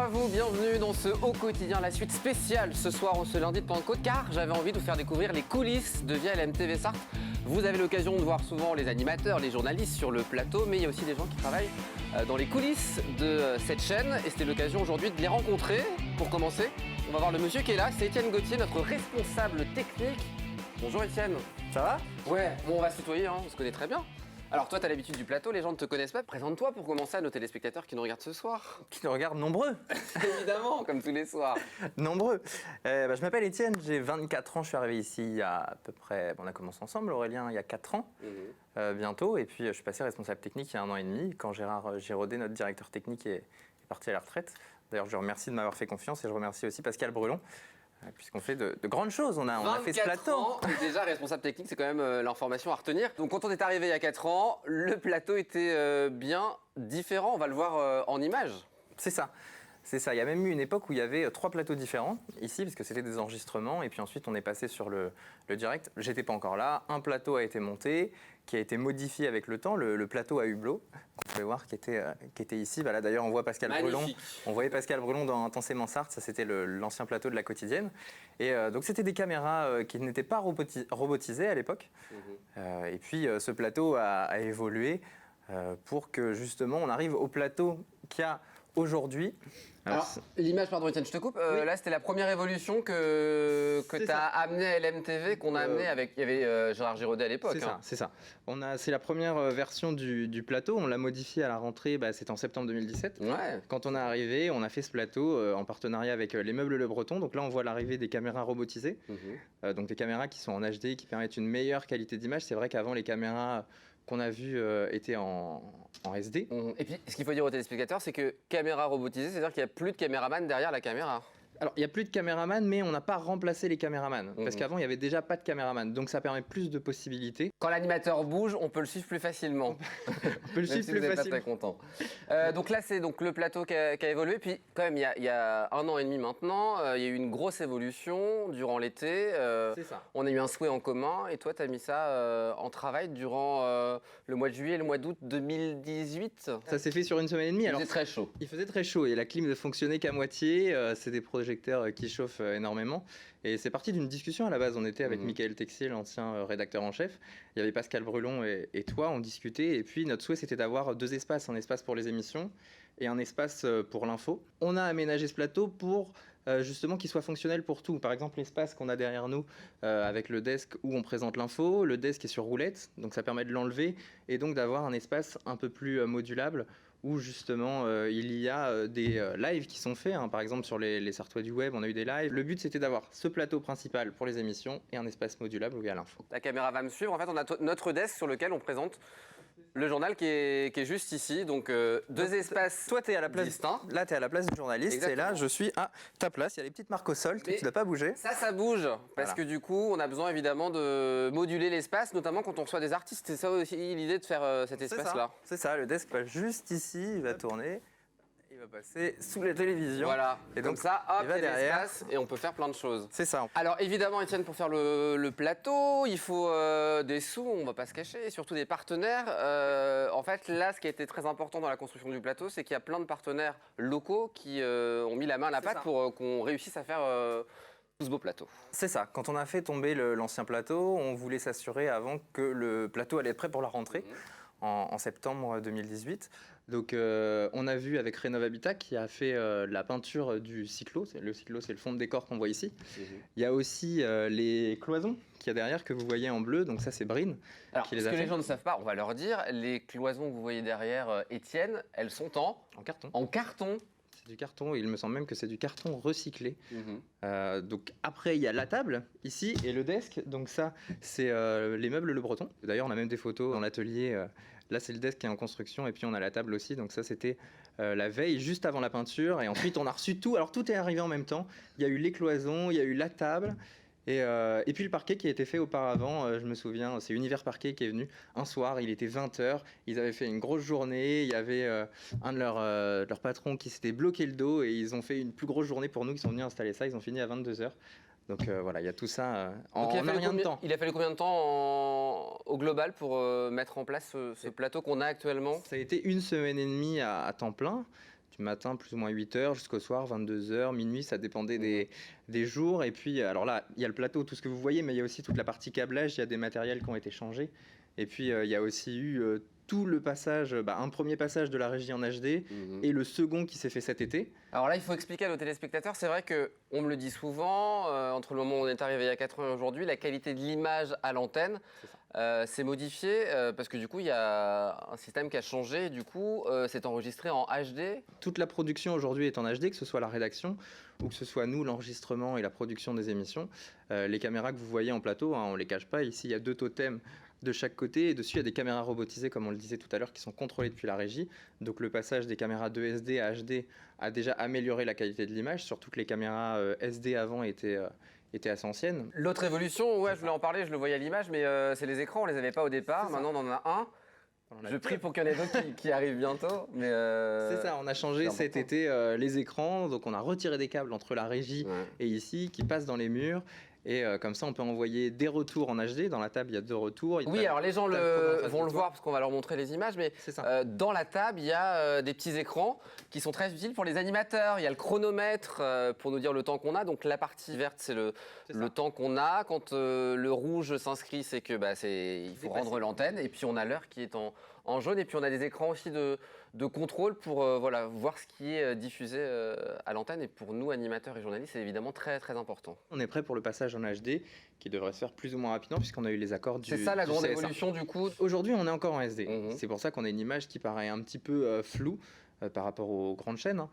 à vous, bienvenue dans ce Au Quotidien, la suite spéciale ce soir, ce lundi de Pentecôte, car j'avais envie de vous faire découvrir les coulisses de Via LMTV Sarthe. Vous avez l'occasion de voir souvent les animateurs, les journalistes sur le plateau, mais il y a aussi des gens qui travaillent dans les coulisses de cette chaîne, et c'était l'occasion aujourd'hui de les rencontrer. Pour commencer, on va voir le monsieur qui est là, c'est Étienne Gauthier, notre responsable technique. Bonjour Étienne. Ça va? Ouais, bon on va se tutoyer, on se connaît très bien. Alors toi, tu as l'habitude du plateau, les gens ne te connaissent pas. Présente-toi pour commencer à nos téléspectateurs qui nous regardent ce soir. Qui nous regardent nombreux. Évidemment, comme tous les soirs. Nombreux. Je m'appelle Étienne, j'ai 24 ans, je suis arrivé ici il y a à peu près... on a commencé ensemble, Aurélien, il y a 4 ans, bientôt. Et puis je suis passé responsable technique il y a 1 an et demi, quand Gérard Giraudet, notre directeur technique, est parti à la retraite. D'ailleurs, je le remercie de m'avoir fait confiance et je remercie aussi Pascal Brelon. Puisqu'on fait de grandes choses, on a fait ce plateau. Ans, déjà responsable technique, c'est quand même l'information à retenir. Donc quand on est arrivé il y a 4 ans, le plateau était bien différent, on va le voir en images. C'est ça. C'est ça, il y a même eu une époque où il y avait 3 plateaux différents, ici, parce que c'était des enregistrements, et puis ensuite on est passé sur le direct. J'étais pas encore là, un plateau a été monté, qui a été modifié avec le temps, le plateau à hublot, qu'on pouvait voir qui était ici. Là d'ailleurs on voit Pascal Brelon, on voyait Pascal Brelon dans Intensément Sarthe, ça c'était l'ancien plateau de la quotidienne. Et donc c'était des caméras qui n'étaient pas robotisées à l'époque. Et puis ce plateau a évolué pour que justement on arrive au plateau qu'il y a aujourd'hui. Alors, l'image, pardon Étienne, je te coupe. Oui. Là, c'était la première évolution que tu as amenée à LMTV, qu'on a amenée avec. Il y avait Gérard Giraudet à l'époque. C'est ça. C'est la première version du plateau. On l'a modifié à la rentrée, c'était en septembre 2017. Ouais. Quand on est arrivé, on a fait ce plateau en partenariat avec les Meubles Le Breton. Donc là, on voit l'arrivée des caméras robotisées. Donc des caméras qui sont en HD, qui permettent une meilleure qualité d'image. C'est vrai qu'avant, les caméras qu'on a vues étaient en SD. Et puis, ce qu'il faut dire aux téléspectateurs, c'est que caméra robotisée, c'est-à-dire qu'il n'y a plus de caméraman derrière la caméra. Alors, il n'y a plus de caméraman, mais on n'a pas remplacé les caméramans. Parce qu'avant, il n'y avait déjà pas de caméraman. Donc, ça permet plus de possibilités. Quand l'animateur bouge, on peut le suivre plus facilement. On peut le suivre plus facilement. Pas très facilement. content. Donc là, c'est donc le plateau qui a évolué. Puis, quand même, il y a 1 an et demi maintenant, il y a eu une grosse évolution durant l'été. C'est ça. On a eu un souhait en commun. Et toi, tu as mis ça en travail durant le mois de juillet et le mois d'août 2018. Ça s'est fait sur 1 semaine et demie. Il faisait très chaud. Il faisait très chaud et la clim ne fonctionnait qu'à moitié. C'est des projecteurs qui chauffent énormément. Et c'est parti d'une discussion à la base. On était avec Michael Texier, l'ancien rédacteur en chef. Il y avait Pascal Brelon et toi, on discutait. Et puis notre souhait, c'était d'avoir 2 espaces. Un espace pour les émissions et un espace pour l'info. On a aménagé ce plateau pour justement qu'il soit fonctionnel pour tout. Par exemple, l'espace qu'on a derrière nous avec le desk où on présente l'info. Le desk est sur roulette, donc ça permet de l'enlever et donc d'avoir un espace un peu plus modulable où justement il y a des lives qui sont faits. Par exemple, sur les Sartois du web, on a eu des lives. Le but, c'était d'avoir ce plateau principal pour les émissions et un espace modulable où il y a l'info. La caméra va me suivre. En fait, on a notre desk sur lequel on présente le journal qui est juste ici. Donc, 2 espaces Toi, tu es à la place distincts. Là, tu es à la place du journaliste. Exactement. Et là, je suis à ta place. Il y a les petites marques au sol. Tu ne dois pas bouger. Ça bouge. Parce que du coup, on a besoin évidemment de moduler l'espace, notamment quand on reçoit des artistes. C'est ça aussi l'idée de faire cet espace-là. C'est ça. Le desk passe juste ici. Il va tourner. Il va passer sous la télévision. Voilà. Et donc donc, ça, hop, il va il y a derrière. l'espace et on peut faire plein de choses. C'est ça. Alors évidemment, Étienne, pour faire le plateau, il faut des sous, on va pas se cacher, et surtout des partenaires. En fait, là, ce qui a été très important dans la construction du plateau, c'est qu'il y a plein de partenaires locaux qui ont mis la main à la pâte pour qu'on réussisse à faire tout ce beau plateau. C'est ça. Quand on a fait tomber l'ancien plateau, on voulait s'assurer avant que le plateau allait être prêt pour la rentrée. En septembre 2018. Donc on a vu avec Rénov Habitat qui a fait la peinture du cyclo. Le cyclo, c'est le fond de décor qu'on voit ici. Il y a aussi les cloisons qu'il y a derrière que vous voyez en bleu. Donc ça, c'est Brine Alors, qui les ce a que fait. les gens ne savent pas, on va leur dire, les cloisons que vous voyez derrière Étienne, elles sont en carton. En carton. C'est du carton. Il me semble même que c'est du carton recyclé. Donc après, il y a la table ici et le desk. Donc ça, c'est les Meubles Le Breton. D'ailleurs, on a même des photos dans l'atelier. Là, c'est le desk qui est en construction et puis on a la table aussi. Donc ça, c'était la veille, juste avant la peinture. Et ensuite, on a reçu tout. Alors tout est arrivé en même temps. Il y a eu les cloisons, il y a eu la table. Et puis le parquet qui a été fait auparavant, je me souviens, c'est Univers Parquet qui est venu un soir, il était 20h, ils avaient fait une grosse journée, il y avait un de leurs patrons qui s'était bloqué le dos et ils ont fait une plus grosse journée pour nous, ils sont venus installer ça, ils ont fini à 22h. Donc voilà, il y a tout ça en rien de temps. Il a fallu combien de temps au global pour mettre en place ce plateau qu'on a actuellement? Ça a été 1 semaine et demie à temps plein. du matin, plus ou moins 8h, jusqu'au soir, 22h, minuit, ça dépendait des jours. Et puis, alors là, il y a le plateau, tout ce que vous voyez, mais il y a aussi toute la partie câblage, il y a des matériels qui ont été changés. Et puis, il y a aussi eu tout le passage, un premier passage de la régie en HD et le second qui s'est fait cet été. Alors là, il faut expliquer à nos téléspectateurs, c'est vrai qu'on me le dit souvent, entre le moment où on est arrivé il y a 4 ans et aujourd'hui, la qualité de l'image à l'antenne s'est modifiée parce que du coup, il y a un système qui a changé et du coup, c'est enregistré en HD. Toute la production aujourd'hui est en HD, que ce soit la rédaction ou que ce soit nous, l'enregistrement et la production des émissions. Les caméras que vous voyez en plateau, on ne les cache pas, ici il y a 2 totems de chaque côté et dessus il y a des caméras robotisées comme on le disait tout à l'heure qui sont contrôlées depuis la régie. Donc le passage des caméras de SD à HD a déjà amélioré la qualité de l'image, surtout que les caméras SD avant étaient assez anciennes. L'autre évolution, ouais, je voulais en parler, je le voyais à l'image, mais c'est les écrans, on les avait pas au départ, maintenant on en a un. Je prie pour qu'il y en ait d'autres qui arrivent bientôt. Mais c'est ça, on a changé cet été les écrans, donc on a retiré des câbles entre la régie et ici qui passent dans les murs. Et comme ça, on peut envoyer des retours en HD. Dans la table, il y a 2 retours. Oui, alors les gens vont le voir parce qu'on va leur montrer les images. Mais dans la table, il y a des petits écrans qui sont très utiles pour les animateurs. Il y a le chronomètre pour nous dire le temps qu'on a. Donc la partie verte, c'est le temps qu'on a. Quand le rouge s'inscrit, c'est que il faut rendre l'antenne. Et puis on a l'heure qui est en jaune. Et puis on a des écrans aussi de contrôle pour voir ce qui est diffusé à l'antenne. Et pour nous, animateurs et journalistes, c'est évidemment très, très important. On est prêt pour le passage en HD qui devrait se faire plus ou moins rapidement puisqu'on a eu les accords du CSA. C'est ça la grande évolution du coup. Aujourd'hui, on est encore en SD. C'est pour ça qu'on a une image qui paraît un petit peu floue par rapport aux grandes chaînes.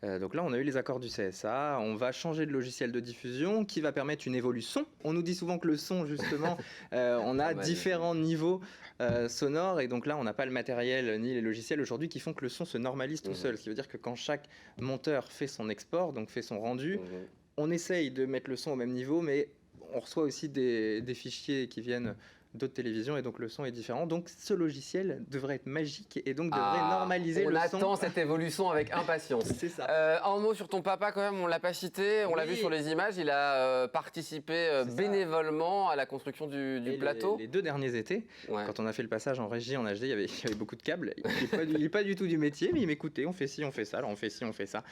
Donc là, on a eu les accords du CSA. On va changer de logiciel de diffusion qui va permettre une évolution. On nous dit souvent que le son, justement, on a différents niveaux sonores. Et donc là, on n'a pas le matériel ni les logiciels aujourd'hui qui font que le son se normalise tout seul. Ce qui veut dire que quand chaque monteur fait son export, donc fait son rendu, on essaye de mettre le son au même niveau, mais on reçoit aussi des fichiers qui viennent d'autres télévisions et donc le son est différent. Donc ce logiciel devrait être magique et donc devrait normaliser le son. On attend cette évolution avec impatience. C'est ça. Un mot sur ton papa quand même, on l'a pas cité, on l'a vu sur les images, il a participé bénévolement à la construction du plateau. Les 2 derniers étés, quand on a fait le passage en régie en HD, il y avait beaucoup de câbles. Il n'est pas du tout du métier, mais il m'écoutait, on fait ci, on fait ça, alors on fait ci, on fait ça.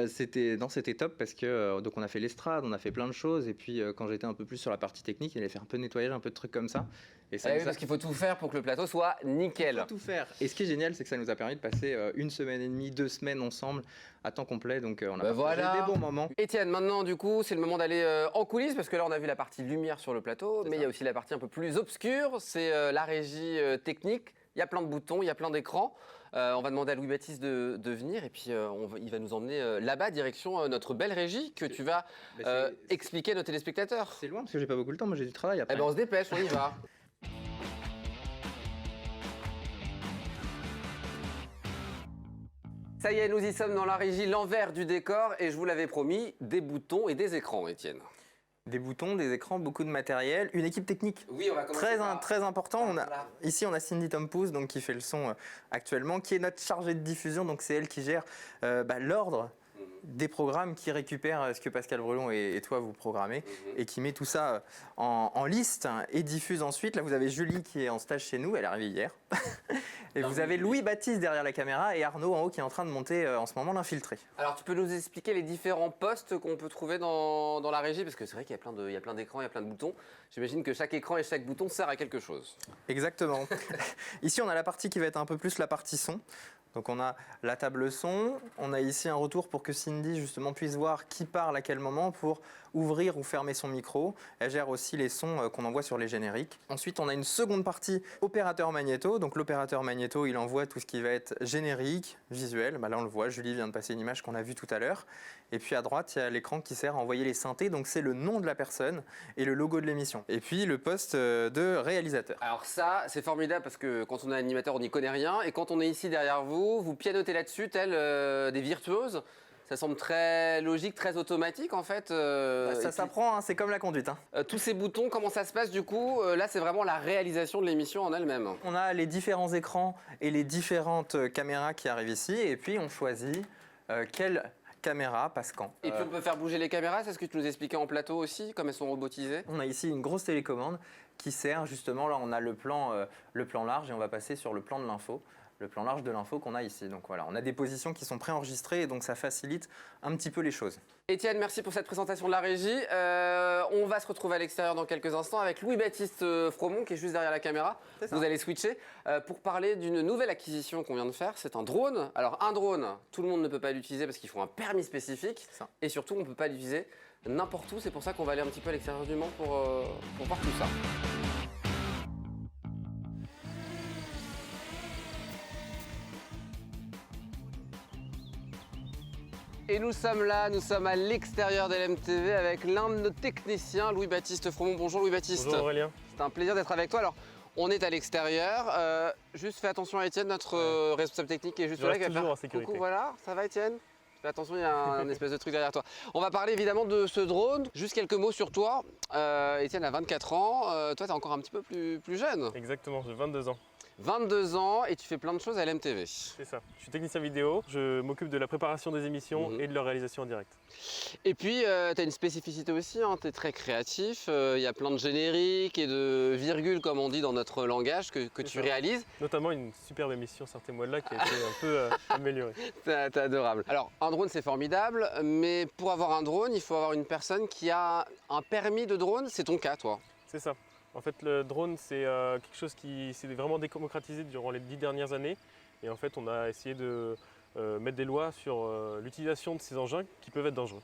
C'était top parce que donc on a fait l'estrade, on a fait plein de choses et puis quand j'étais un peu plus sur la partie technique, il allait faire un peu de nettoyage, un peu de trucs comme ça. Et ça parce qu'il faut tout faire pour que le plateau soit nickel. Il faut tout faire. Et ce qui est génial, c'est que ça nous a permis de passer 1 semaine et demie, 2 semaines ensemble à temps complet. Donc on a partagé des bons moments. Étienne, maintenant du coup, c'est le moment d'aller en coulisses parce que là on a vu la partie lumière sur le plateau, mais il y a aussi la partie un peu plus obscure, c'est la régie technique. Il y a plein de boutons, il y a plein d'écrans. On va demander à Louis-Baptiste de venir et puis il va nous emmener là-bas, direction notre belle régie que tu vas expliquer à nos téléspectateurs. C'est loin parce que j'ai pas beaucoup le temps, moi j'ai du travail après. Eh ben on se dépêche, on y va. Ça y est, nous y sommes dans la régie, l'envers du décor et je vous l'avais promis, des boutons et des écrans, Étienne. Des boutons, des écrans, beaucoup de matériel, une équipe technique. Oui, on va commencer très important. Ici, on a Cindy Tompous, donc qui fait le son actuellement, qui est notre chargée de diffusion. Donc c'est elle qui gère l'ordre des programmes, qui récupère ce que Pascal Brelon et toi vous programmez et qui met tout ça en liste et diffuse ensuite. Là, vous avez Julie qui est en stage chez nous, elle est arrivée hier. Et vous avez Louis-Baptiste derrière la caméra et Arnaud en haut qui est en train de monter en ce moment l'infiltré. Alors tu peux nous expliquer les différents postes qu'on peut trouver dans la régie parce que c'est vrai qu'il y a plein d'écrans, il y a plein de boutons. J'imagine que chaque écran et chaque bouton sert à quelque chose. Exactement. Ici on a la partie qui va être un peu plus la partie son. Donc on a la table son, on a ici un retour pour que Cindy justement puisse voir qui parle à quel moment pour ouvrir ou fermer son micro. Elle gère aussi les sons qu'on envoie sur les génériques. Ensuite on a une seconde partie opérateur magnéto. Donc l'opérateur magnéto il envoie tout ce qui va être générique, visuel. Là on le voit, Julie vient de passer une image qu'on a vue tout à l'heure. Et puis à droite il y a l'écran qui sert à envoyer les synthés. Donc c'est le nom de la personne et le logo de l'émission. Et puis le poste de réalisateur. Alors ça c'est formidable parce que quand on est animateur on n'y connaît rien. Et quand on est ici derrière vous pianotez là-dessus, tel des virtuoses. Ça semble très logique, très automatique en fait. Ça s'apprend, hein, c'est comme la conduite. Tous ces boutons, comment ça se passe du coup là, c'est vraiment la réalisation de l'émission en elle-même. On a les différents écrans et les différentes caméras qui arrivent ici. Et puis on choisit quelle caméra passe quand. Et puis on peut faire bouger les caméras, c'est ce que tu nous expliquais en plateau aussi, comme elles sont robotisées. On a ici une grosse télécommande qui sert justement, là on a le plan large et on va passer sur le plan de l'info. le plan large de l'info qu'on a ici. Donc voilà, on a des positions qui sont préenregistrées et donc ça facilite un petit peu les choses. Étienne, merci pour cette présentation de la régie. On va se retrouver à l'extérieur dans quelques instants avec Louis-Baptiste Fromont qui est juste derrière la caméra. Vous allez switcher pour parler d'une nouvelle acquisition qu'on vient de faire. C'est un drone. Alors un drone, tout le monde ne peut pas l'utiliser parce qu'il faut un permis spécifique. Et surtout, on ne peut pas l'utiliser n'importe où. C'est pour ça qu'on va aller un petit peu à l'extérieur du Mans pour voir tout ça. Et nous sommes là, nous sommes à l'extérieur de LMTV avec l'un de nos techniciens, Louis-Baptiste Fromont. Bonjour Louis-Baptiste. Bonjour Aurélien. C'est un plaisir d'être avec toi. Alors, on est à l'extérieur. Juste fais attention à Étienne, notre responsable technique qui est juste là. Je reste toujours en sécurité. Coucou, voilà, ça va Étienne? Fais attention, il y a un espèce de truc derrière toi. On va parler évidemment de ce drone. Juste quelques mots sur toi. Étienne a 24 ans. Toi, tu es encore un petit peu plus jeune. Exactement, j'ai 22 ans. 22 ans et tu fais plein de choses à LMTV. C'est ça. Je suis technicien vidéo, je m'occupe de la préparation des émissions et de leur réalisation en direct. Et puis, tu as une spécificité aussi, hein, tu es très créatif. Il y a plein de génériques et de virgules, comme on dit dans notre langage, que tu réalises. Notamment une superbe émission, Sortez-moi de là, qui a été un peu améliorée. T'es adorable. Alors, un drone, c'est formidable, mais pour avoir un drone, il faut avoir une personne qui a un permis de drone. C'est ton cas, toi? C'est ça. En fait, le drone, c'est quelque chose qui s'est vraiment démocratisé durant les 10 dernières années. Et en fait, on a essayé de mettre des lois sur l'utilisation de ces engins qui peuvent être dangereux.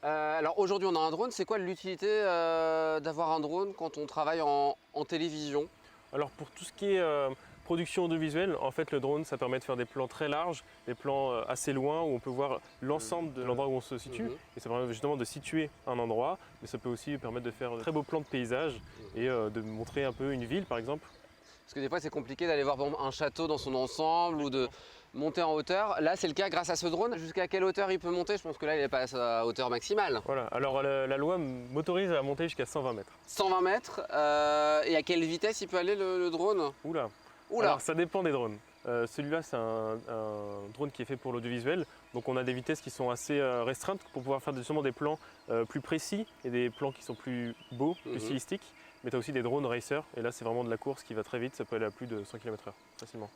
Alors aujourd'hui, on a un drone. C'est quoi l'utilité d'avoir un drone quand on travaille en télévision? Alors pour tout ce qui est production audiovisuelle, en fait, le drone, ça permet de faire des plans très larges, des plans assez loin où on peut voir l'ensemble de l'endroit où on se situe. Et ça permet justement de situer un endroit, mais ça peut aussi permettre de faire de très beaux plans de paysage et de montrer un peu une ville, par exemple. Parce que des fois, c'est compliqué d'aller voir par exemple, un château dans son ensemble ou de monter en hauteur. Là, c'est le cas grâce à ce drone. Jusqu'à quelle hauteur il peut monter? Je pense que là, il n'est pas à sa hauteur maximale. Voilà. Alors, la loi m'autorise à monter jusqu'à 120 mètres. 120 mètres. Et à quelle vitesse il peut aller le drone? Oula. Alors, ça dépend des drones. Celui-là, c'est un drone qui est fait pour l'audiovisuel. Donc, on a des vitesses qui sont assez restreintes pour pouvoir faire justement des plans plus précis et des plans qui sont plus beaux, plus stylistiques. Mais tu as aussi des drones racer. Et là, c'est vraiment de la course qui va très vite. Ça peut aller à plus de 100 km/h facilement.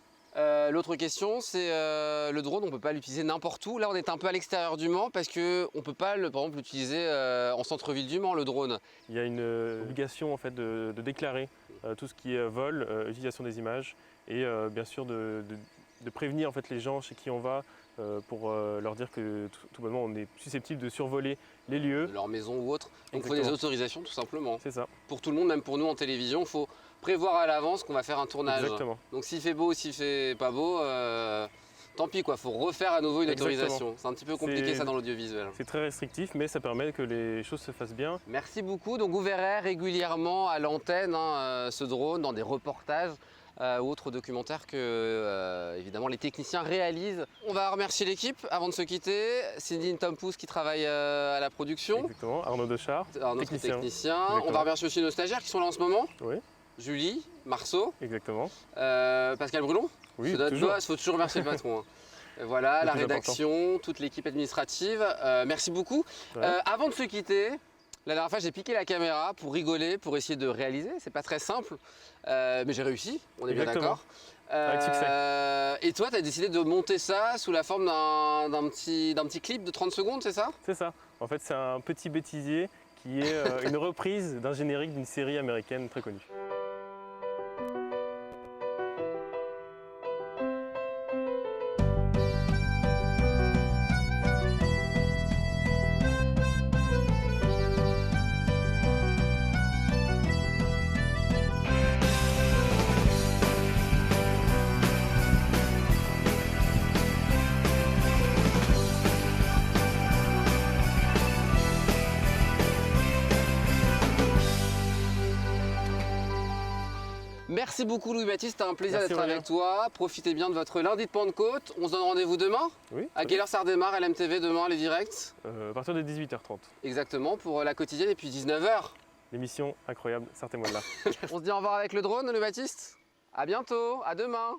L'autre question, c'est le drone, on ne peut pas l'utiliser n'importe où. Là, on est un peu à l'extérieur du Mans parce qu'on ne peut pas, par exemple, l'utiliser en centre-ville du Mans, le drone. Il y a une obligation en fait, de déclarer tout ce qui est vol, utilisation des images et bien sûr de prévenir en fait, les gens chez qui on va pour leur dire que tout bonnement on est susceptible de survoler les lieux. De leur maison ou autre. Donc il faut des autorisations tout simplement. C'est ça. Pour tout le monde, même pour nous en télévision, il faut prévoir à l'avance qu'on va faire un tournage. Exactement. Donc s'il fait beau ou s'il fait pas beau, tant pis quoi, il faut refaire à nouveau une autorisation. C'est un petit peu compliqué ça dans l'audiovisuel. C'est très restrictif mais ça permet que les choses se fassent bien. Merci beaucoup. Donc vous verrez régulièrement à l'antenne ce drone dans des reportages. Ou autres documentaires que évidemment les techniciens réalisent. On va remercier l'équipe avant de se quitter. Céline Tompous qui travaille à la production. Exactement, Arnaud Dechart, technicien. On va remercier aussi nos stagiaires qui sont là en ce moment. Oui. Julie, Marceau. Exactement. Pascal Brulon. Oui, c'est notre boss, il faut toujours remercier le patron. Hein. Voilà, la rédaction, toute l'équipe administrative. Merci beaucoup. Ouais. Avant de se quitter, la dernière fois, j'ai piqué la caméra pour rigoler, pour essayer de réaliser. C'est pas très simple, mais j'ai réussi, on est bien d'accord. Avec succès. Et toi, tu as décidé de monter ça sous la forme d'un petit clip de 30 secondes, c'est ça? C'est ça. En fait, c'est un petit bêtisier qui est une reprise d'un générique d'une série américaine très connue. Merci beaucoup Louis-Baptiste, c'était un plaisir d'être avec toi. Profitez bien de votre lundi de Pentecôte. On se donne rendez-vous demain? Oui. À quelle heure ça redémarre LMTV demain, les directs? À partir de 18h30. Exactement, pour la quotidienne et puis 19h. L'émission incroyable, sortez-moi de là. On se dit au revoir avec le drone Louis-Baptiste. À bientôt, à demain.